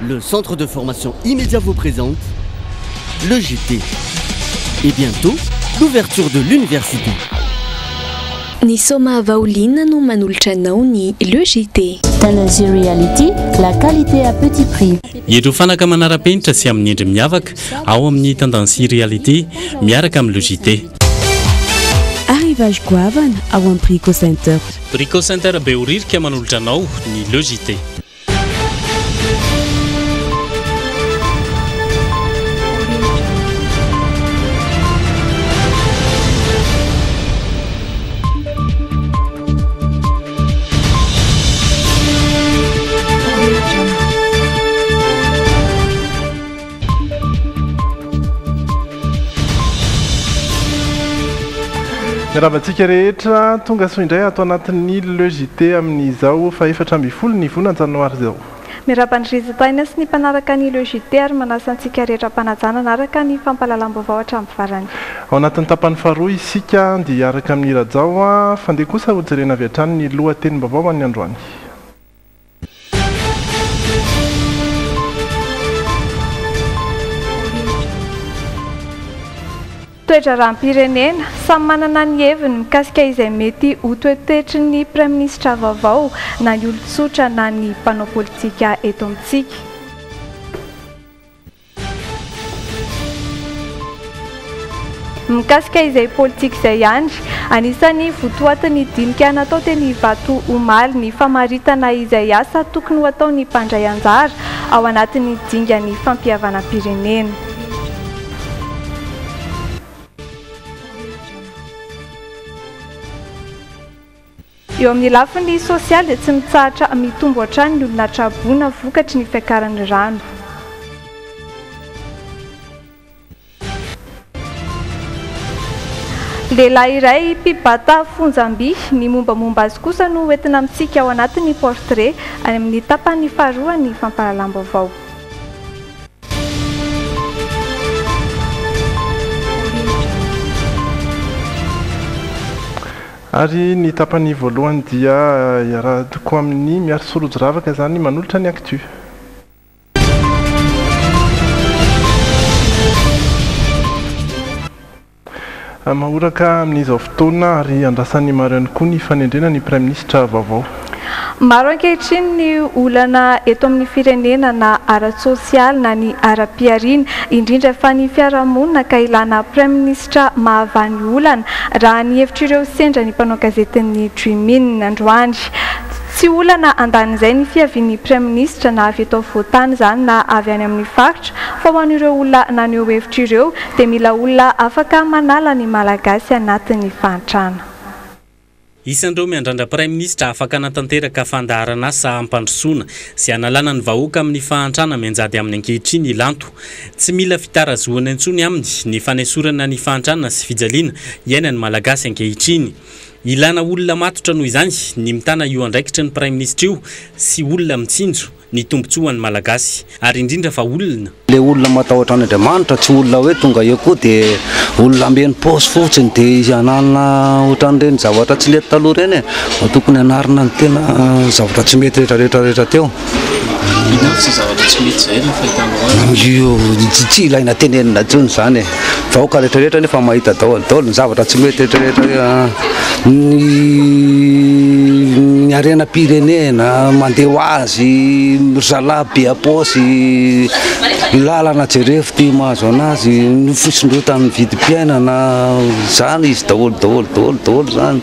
Le centre de formation immédiat vous présente le JT. Et bientôt, l'ouverture de l'université. Ny Soma Vaolina no manolotra anao ny le JT. Talenzy Reality, la qualité à petit prix. Ireo fanaka manara-penitra sy amin'ny endry miavaka ao amin'ny Talenzy Reality miaraka amin'ny le JT. Arrivage goavana ao amin'ny Brico Center. Brico Center Beoririka manolotra anao ny le JT. Ravantsika rehetra tonga soa indray atao anatin'ny le JT amin'izao fa 4 ny volana janoary izao. Mirapandrizitaina sy ny mpanaraka ny le JT ary manasa antsika rehetra mpanajana araka ny fampahalalam-baovao hatramin'ny farany. Ao anatin'ny tapany faharoa isika dia araka amin'ny rajao fandeha kosa ho jerena avy hatrany ny lohatenim-baovao amin'ny androany. Toetra ranom-pirenena samy manana ny heviny mikasika izay mety ho toetetry ny praiminisitra vaovao na ny olon-tsotra na ny mpanao politika eto amintsika. Mikasika izay politika izay ihany, anisany votoatiny dinika natao teny Vato omaly ny famaritana izay asa tokony ho atao ny mpandray anjara ao anatin'ny dinga ny fampihavana-pirenena. Eo amin'ny lafiny sosialy dia tsy mitsahatra mitombo hatrany ny olona traboana vokatry ny fiakaran'ny rano. Lehilahy iray mpibata fonjam-by ny mombamomba azy kosa no entina amintsika ao anatin'ny portrait any amin'ny tapany faharoa ny fampahalalam-baovao. Ary ny tapany voalohany dia iarahako amin'ny miaro sorojo ravaka izany manolotra ny actu. Mahoraka amin'izao fotoana ary andrasan'ny maro ihany koa ny fanendrena ny praiminisitra vaovao. Maro ankehitriny ny olana eto amin'ny firenena na ara-tsosialy na ny ara-piariana indrindra fa ny fiarahamonina ka ilana praiminisitra mahavany olana raha ny hevitr'ireo sendra ny mpanao gazetin'ny Dreamin androany. Tsy olana andan'izay ny fiavian'ny praiminisitra na avy eto voatany izany na avy any amin'ny faritra fa ho an'ireo olona naneho hevitra ireo dia mila olona afaka manala ny malagasy anatin'ny fahantrana. Isan'ireo miandrandra praiminisitra afaka anatanteraka fandaharana asa ampandrosoana sy analana ny vahoaka amin'ny fahantrana mianjady amin'ny ankehitriny ilanto. Tsy mila fitarazoana intsony aminy ny fanesorana ny fahantrana sy fijaliana iainany malagasy ankehitriny. Ilana olona matotra noho izany ny mitana io andraikitry ny praiminisitra io sy olona mitsinjo ny tombotsoan'ny malagasy ary indrindra fa olona le olona matahotra an'Andriamanitra tsy olona hoe tonga eo koa dia olona ambeny paosy fotsiny dia izy anana ohatran'ireny zavatra tsy lety taloha reny tokony anarina ny tena zavatra tsy mety rehetrarehetra teo. Io tsy ilaina tenenina intsony izany vahoaka rehetrarehetra nefa mahita daholo ny zavatra tsy mety rehetrarehetra ny arenam-pirenena mandeha ho azy zalaby aposy lalana jerefo ty mahazo anazy ny fisondrotan'ny vidim-piainana zany izy daholo zany.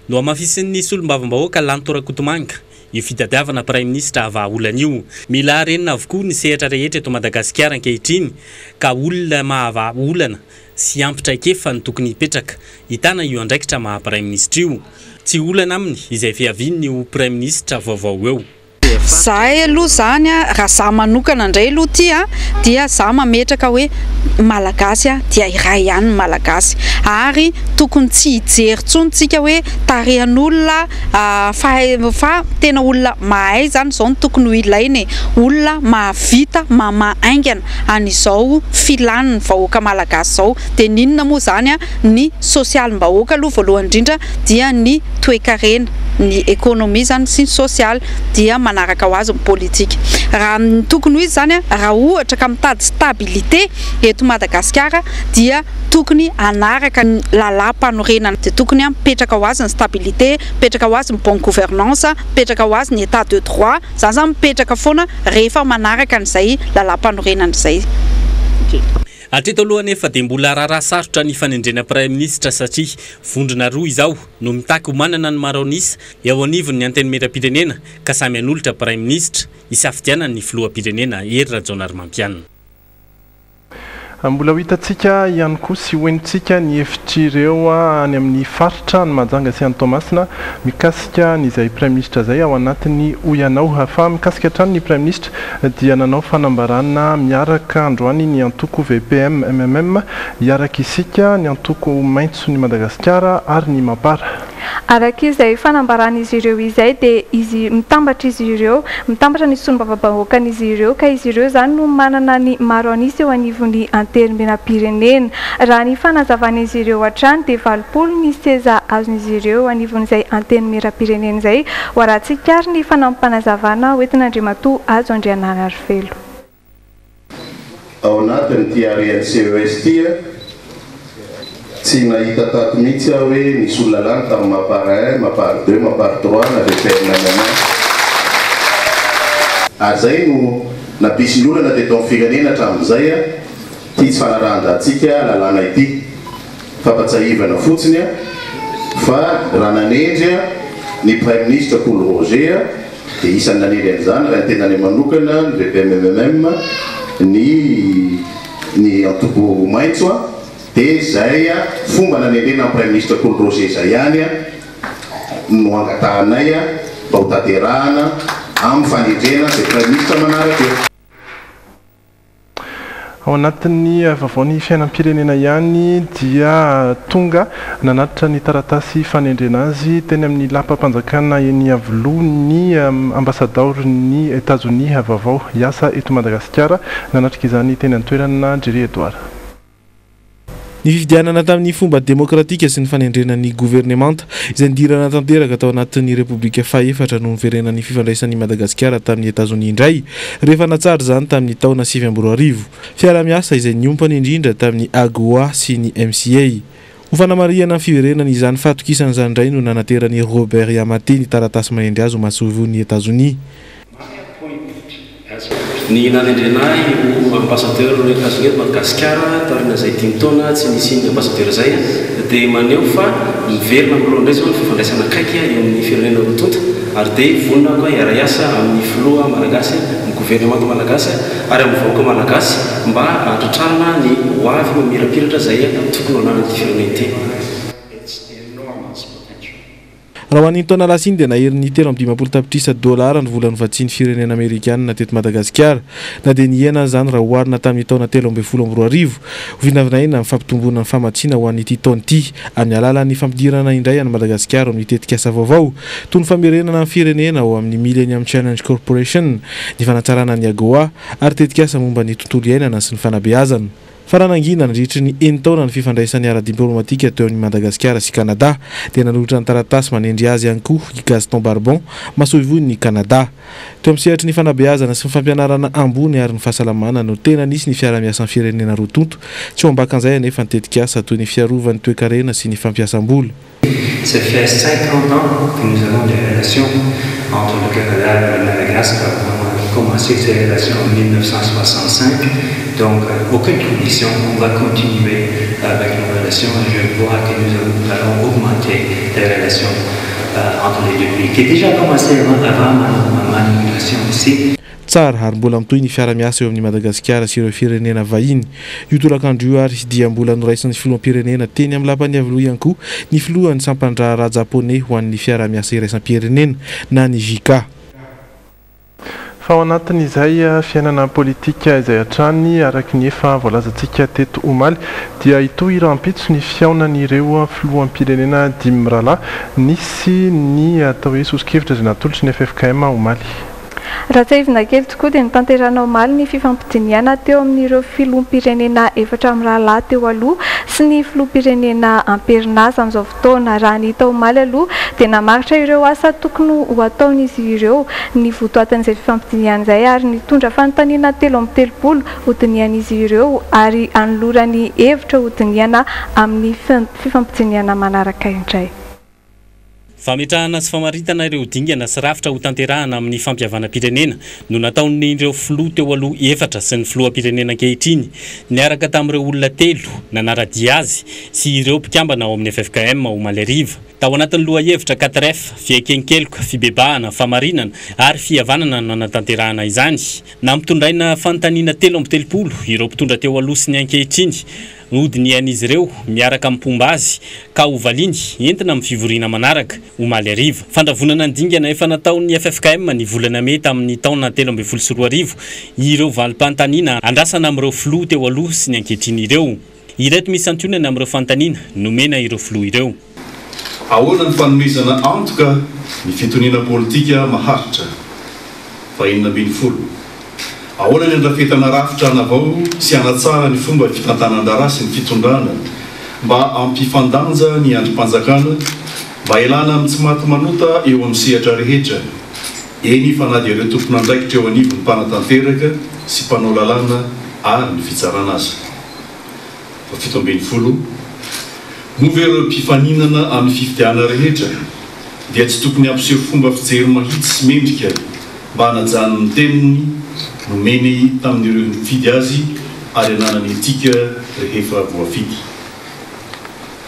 No amafisin'ny solombavam-bahoaka Lantorakotomanga io fitadiavana praiminisitra avaolana io mila renina avokoa ny sehatra rehetra eto Madagasikara ankehitriny ka olona mahavaolana sy ampitra kefa ny tokony hipetraka hitana io andraikitra maha praiminisitra io tsy olana aminy izay fiaviany io praiminisitra vaovao eo. Zahay aloha zany raha za manokana indray aloha ty dia za mametraka hoe malagasy dia iray ihany malagasy ary tokony tsy hijery tsontsika hoe tarehan'olona fa tena olona mahay zany zao no tokony ho ilainy olona mahavita mamahaingana an'izao filan'ny vahoaka malagasy zao dia ninona moa zany ny sosialim-bahoaka aloha voalohany indrindra dia ny toe-karena ny économie zany sy ny social dia manaraka ho azy ny politika. Raha tokony ho izy zany raha ohatra ka mitady stabilité eto Madagasikara dia tokony anaraka ny lalam-panorenana dia tokony mipetraka ho azy ny stabilité, mipetraka ho azy ny bonne gouvernance, mipetraka ho azy ny état de droit, zany mipetraka foana rehefa manaraka an'izay lalam-panorenana izay. Hatreto aloha nefa dia mbola raharaha sarotra ny fanendrena Prime Ministre satria vondrona roa izao no mitaky manana ny maronisa eo anivony ny antenimieram-pirenena ka samy anolotra Prime Ministre isafidianany ny filoham-pirenena Hery Rajaonarimampianina. Mbola ho hitantsika ihany koa sy hoenitsika ny hefitr'ireo any amin'ny faritra ny Mahajanga sy Toamasina mikasika n'izay Prime Ministre zay ao anatin'ny Oianao. Fa mikasika hatrany ny Prime Ministre dia nanao fanambarana miaraka androany ny antoko VPM MMM hiaraka isika ny antoko maitso ny Madagasikara ary ny Mampara. Araka izay fanambaran'izy ireo izay dia izy mitambatra izy ireo, mitambatra ny solombavam-bahoakan'izy ireo ka izy ireo zany no manana ny maro an'isa eo anivon'ny antenimieram-pirenena. Raha ny fanazavan'izy ireo hatrany dia 20 ny seza azon'izy ireo anivon'izay antenimieram-pirenena izay ho arahantsika ary ny fanampanazavana hoentin'Andriamatoa azo Andriananarivelo. Ao anatin'ity arean'ny CES tia tsy nahita tato mihitsy aho hoe nisy olona lany tamin'ny Mampara 1, Mampara 2, Mampara 3 na VPM ary zay no nampisy ny olana teto amin'ny firenena hatramin'izay tia tsy fanarahan-drahantsika lalàna ity fampatsahivana fotsiny fa raha nanendry ny Prime Ministre Kolo Roger dia isan'ny nanendry an'izany raha ny tenany manokana ny VPM MMM ny antoko maitso dia zay fomba nanendrena Prime Ministre Kolo Roger zay ihany no angatahanay mba ho tanterahana amin'ny fanendrena zay Prime Ministre manaraka eo. Ao anatin'ny vavaon'ny fiainam-pirenena ihany dia tonga nanatitra ny taratasy fanendrena azy teny amin'ny lapa-panjakana ny avoloa ny ambasadaorin'ny États-Unis vaovao hiasa eto Madagasikara nanatrika izany teny an-toerana Jerry Edouard. Ny fifidianana tamin'ny fomba demokratika sy ny fanendrenan'ny gouvernemanta izay nidirana tanteraka tao anatin'ny Repoblika Fahefatra no niverenan'ny fifandraisan'ny Madagasikara tamin'ny États-Unis indray rehefa natsara zany tamin'ny taona 2020. Fiara-miasa izay niompany indrindra tamin'ny AGOA sy ny MCA. Ho fanamariana ny fiverenana izany fatokisana izany indray no nanateran'ny Robert Yamate ny taratasy manendry azy ho masovon'ny États-Unis. Ny nanendrenay ho ambassadeur ny États-Unis Madagasikara tarina zay 5 taona tsy nisy ny ambassadeur zay dia maneho fa miverina amin'olo indray zao ny fifandraisana akaiky eo amin'ny firenena rotonta ary dia vonona koa hiara-iasa amin'ny filoha malagasy ny gouvernement malagasy ary amin'ny vahoaka malagasy mba hatratrarana ny ho avy mamirapiratra zay tokony ananan'ity firenena ity. Raha ho an'ny taona lasiny dia naherin'ny 3.5 tapitrisa $, ny volan'ny vatsiny firenena Amerikanina teto Madagasikara na dia niena zany raha oharina tamin'ny taona 2012. Vinavinaina amin'ny fampitomboana ny famatsiana ho an'ity taona ity amin'ny alalan'ny fampidirana indray any Madagasikara amin'ny tetikasa vaovao toy ny famerenana ny firenena ao amin'ny Millennium Challenge Corporation, ny fanatsarana ny AGOA ary tetikasa momba ny tontolo iainana sy ny fanabeazana. Faranangina nandritry ny 9 taona ny fifandraisan'ny ara-diplomatika teo amin'ny Madagasikara sy Canada dia nanolotra ny taratasy manendry azy ihany koa i Gaston Barbon masoivony ny Canada. Teo amin'ny sehatry ny fanabeazana sy ny fampianarana ambony ary ny fahasalamana no tena nisy ny fiara-miasan'ny firenena rotonto tsy ho ambakan'izay anefa ny tetikasa toy ny fiarovan'ny toe-karena sy ny fampiasam-bola. Ça fait 50 ans que nous avons des relations entre le Canada et Madagascar. On a commencé ces relations en 1965, donc aucune condition, on va continuer avec nos relations et je vois que nous allons augmenter les relations entre les deux pays, qui a déjà commencé avant ma nomination ici. Tsara ary mbola mitoy ny fiara-miasa eo amin'ny Madagasikara sy ireo firenena vahiny. Io tolakandro ary dia mbola noraisan'ny filoham-pirenena teny amin'ny lapan'ny avaloha ihany koa ny filohan'ny sampandraharaha japonais ho an'ny fiara-miasa iraisam-pirenena na ny JICA. Fa ao anatin'izay fiainana politika izay hatrany araka ny efa voalazantsika teto omaly dia ito irampitso ny fiaonan'ireo filoham-pirenena 10 mirahalahy nisy ny atao hoe sosikevitra izay natolotra ny FFKM omaly. raha tsaivina kely tokoa dia nitanterana omaly ny fifampidiniana teo amin'ireo filoham-pirenena efatra amin'ny rahalahy teo aloha sy ny filoham-pirenena amperinasa amin'izao fotoana. Raha ny hita omaly aloha dia namaritra ireo asa tokony ho ataon'izy ireo ny votoatan'izay fifampidiniana izay ary nitondra fanontaniana 3 ho dinian'izy ireo ary anolorany hevitra ho diniana amin'ny fifampidiniana manaraka indray. Fametrahana sy famaritana ireo dingana sy rafitra ho tanterahana amin'ny fampiavana-pirenena no nataon'ireo filoha teo aloha efatra sy ny filoham-pirenena ankehitriny niaraka tamin'ireo olona 3 nanaradia azy sy ireo mpikambana ao amin'ny FFKM ao Maleriva. Tao anatin'ny lohahevitra 4F, fiekenkeloka, fibebahana, famarinana ary fihavanana no natanterahana izany. Nampitondraina fanontaniana 3 ireo mpitondra teo aloha sy ny ankehitriny nodinian'izy ireo miaraka amin'ny pomba azy ka ho valiny entina amin'ny fivoriana manaraka ho Maleriva. Fandravonana ny dingana efa nataon'ny FFKM ny volana May tamin'ny taona 2014 ireo valim-panontaniana andrasana amin'ireo filoha teo aloha sy ny ankehitriny ireo. Ireto misy antonana amin'ireo fanontaniana nomena ireo filoha ireo. Ahoana ny fanomezana antoka ny fitoniana politika maharitra 2020. Ahoana ny andrafetana rafitra anavao sy anatsara ny fomba fitantanan-draharaha sy ny fitondrana mba ampifandanja ny andrim-panjakana mba ilana amin'ny tsy maty manota eo amin'ny sehatra rehetra. Eny fa na dia ireo tompon'andraikitra eo anivon'ny mpanatanteraka sy mpanao lalàna ary ny fitsarana azy. 17 Move ireo mpifaninana amin'ny fifidiana rehetra dia tsy tokony ampiseho fomba fijery mahitsy sy mendrika mba hanajan'ny teniny nomeny tamin'ireo nifidy azy ary ananany etika rehefa voafidy.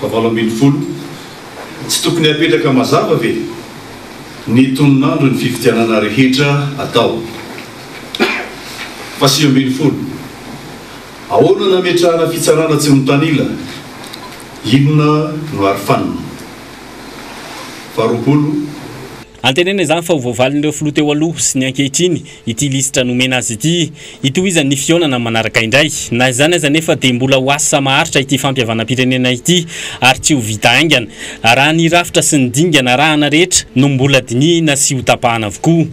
18 Tsy tokony apetraka mazava ve ny toninandro ny fifidianana rehetra atao. 19 Ahoana nametrahana fitsarana tsy mitanila inona no arifanina. 20 Antenena izany fa ho voavalin'ireo filoha teo aloha sy ny ankehitriny ity lisitra nomena azy ity itohizany ny fionana manaraka indray. Na izany aza nefa dia mbola ho asa maharitra ity fampiavana-pirenena ity ary tsy ho vita haingana. Raha ny rafitra sy ny dingana arahana rehetra no mbola dinihina sy ho tapahana avokoa.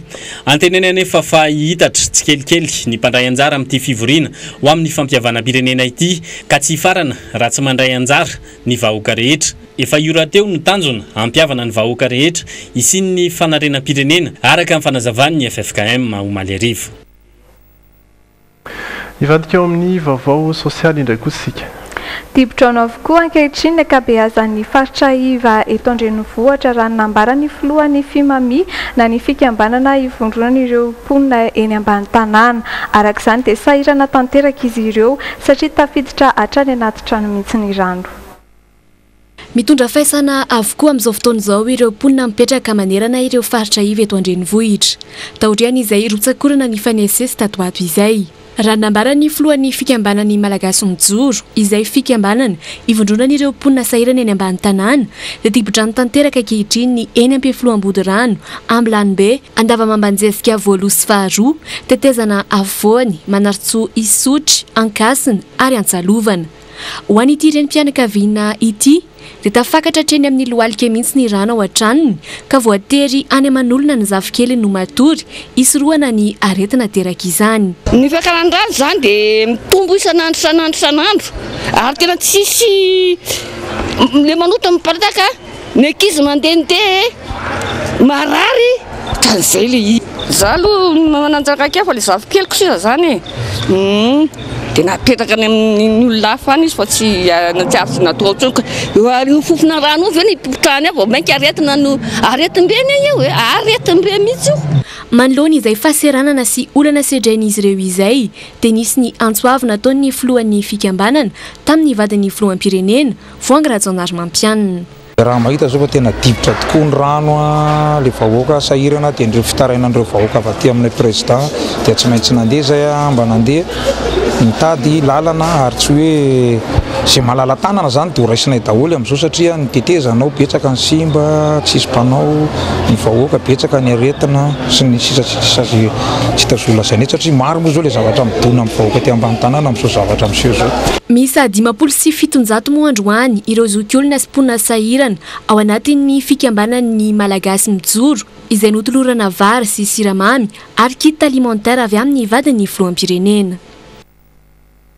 Antenena nefa fa hitatra tsy kelikely ny mpandray anjara amin'ity fivoriana ho amin'ny fampiavana-pirenena ity ka tsy farana raha tsy mandray anjara ny vahoaka rehetra. Efa io raha teo ny tanjona ampiavana ny vahoaka rehetra isiny ny fanarenam-pirenena araka amin'ny fanazavan'ny FFKM ao Maleriva. Ivadika eo amin'ny vaovao sosialy indray koa isika. Dibotraona avokoa ankehitriny ny ankabeazan'ny faritra iva eto an-drenivohitra raha nambarany filohan'ny FIMAMI na ny fikambanana ivondronana ireo mponina eny ambany tanàna. Araka izany dia sahirana tanteraka izy ireo satria tafiditra hatrany anaty trano mihitsy ny rano. Mitondra faisana avokoa amin'izao fotoana izao ireo mponina mipetraka manerana ireo faritra iva eto an-drenivohitra. Taoriana izay rotsakorana ny fanesesy tato ato izay. Raha nambarany filohan'ny fikambanany malagasy mijoro izay fikambanana ivondronana ireo mponina sahirana eny ambany tanàna dia dibodrano tanteraka ankehitriny eny am-pifiloam-body rano Ambilanimbe Andavamambanjesika voaloha sy faharoa tetezana avoany Manartsoa Isotry Ankasina ary Antsalovana. Ho an'ity renim-pianakaviana ity dia tafakatra hatreny amin'ny lohalika mihitsy ny rano ao an-tranony ka voatery any aman'olona ny zafikely no matory isorohana ny aretina teraka izany. Ny fiakaran-drano izany dia mitombo isanandro ary tena tsisy le manota miparitaka ny ankizy mandehandeha marary ka izay le za aloha mananjaka kely fa le zafikelyko sisa zany dia napetraka any amin'ny olona hafa any izy fa tsy natsiavy natao tsonka io fofona rano io ve ny pipotrany avy mainka aretina no aretim-beny io hoe aretim-be mihitsy io. Manoloana izay fahaseranana sy olana sedrain'izy ireo izay dia nisy ny antsoavy nataon'ny filohan'ny fikambanana tamin'ny vadin'ny filoham-pirenena Voangy Rajaonarimampianina. Raha mahita zao fa tena dibotra tokoa ny rano le vahoaka sahirana dia ndreo fitarainan'ireo vahoaka avy aty amin'ny président dia tsy maintsy nandeha zay mba nandeha mitady lalana ary tsy hoe zay malala-tanana zany dia ho raisinay daholo amin'izao satria ny tetezanao betsaka ny simba tsisy mpanao ny vahoaka betsaka ny aretina sy ny sisa tsy tazola zany satria maro moa zao le zavatra midona amin'ny vahoaka ty ambany tanàna amin'izao zavatra miseho zao. Misa 507 moa androany ireo zokiolona sy mponina sahirana ao anatin'ny fikambanan'ny malagasy mijoro izay notolorana vary sy siramamy ary kit alimentaire avy amin'ny vadiny filoham-pirenena.